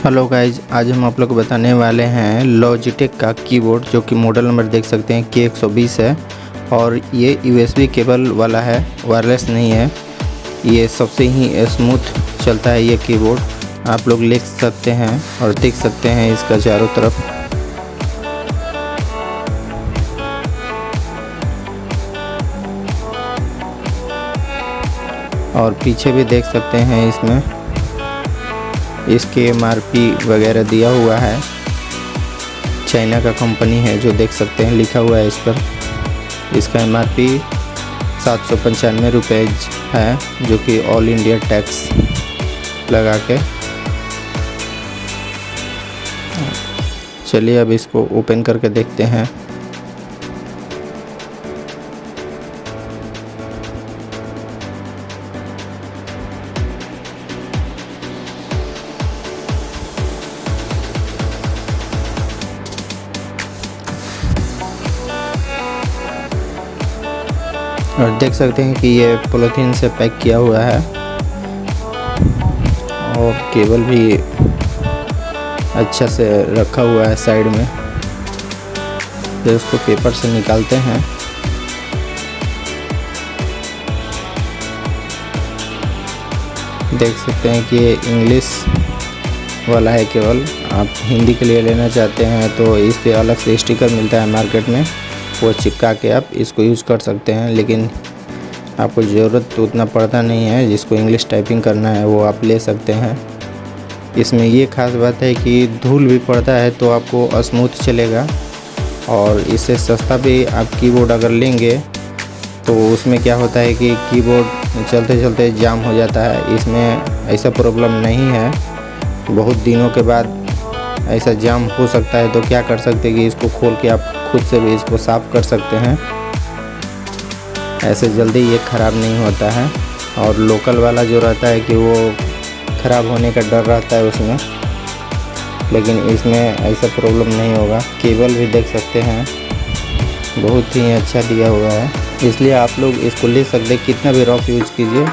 Hello guys, आज हम आप लोग को बताने वाले हैं लॉजिटेक का कीबोर्ड जो कि मॉडल नंबर देख सकते हैं K120 है और ये USB केबल वाला है, वायरलेस नहीं है। ये सबसे ही स्मूथ चलता है ये कीबोर्ड। आप लोग लिख सकते हैं और देख सकते हैं इसका चारों तरफ। और पीछे भी देख सकते हैं, इसमें इसके MRP वगैरह दिया हुआ है। चाइना का कंपनी है जो देख सकते हैं, लिखा हुआ है इस पर। इसका MRP 795 रुपये है, जो कि ऑल इंडिया टैक्स लगा के। चलिए अब इसको ओपन करके देखते हैं। और देख सकते हैं कि ये पॉलीथीन से पैक किया हुआ है और केबल भी अच्छा से रखा हुआ है साइड में। फिर उसको पेपर से निकालते हैं। देख सकते हैं कि ये इंग्लिश वाला है केबल। आप हिंदी के लिए लेना चाहते हैं तो इस पे अलग से स्टिकर मिलता है मार्केट में, वो चिपका के आप इसको यूज़ कर सकते हैं। लेकिन आपको ज़रूरत तो उतना पड़ता नहीं है, जिसको इंग्लिश टाइपिंग करना है वो आप ले सकते हैं। इसमें ये ख़ास बात है कि धूल भी पड़ता है तो आपको स्मूथ चलेगा। और इससे सस्ता भी आप कीबोर्ड अगर लेंगे तो उसमें क्या होता है कि कीबोर्ड चलते चलते जाम हो जाता है। इसमें ऐसा प्रॉब्लम नहीं है। बहुत दिनों के बाद ऐसा जाम हो सकता है तो क्या कर सकते हैं कि इसको खोल के आप खुद से भी इसको साफ़ कर सकते हैं। ऐसे जल्दी ये ख़राब नहीं होता है। और लोकल वाला जो रहता है कि वो ख़राब होने का डर रहता है उसमें, लेकिन इसमें ऐसा प्रॉब्लम नहीं होगा। केबल भी देख सकते हैं, बहुत ही अच्छा दिया हुआ है, इसलिए आप लोग इसको ले सकते हैं। कितना भी रफ यूज़ कीजिए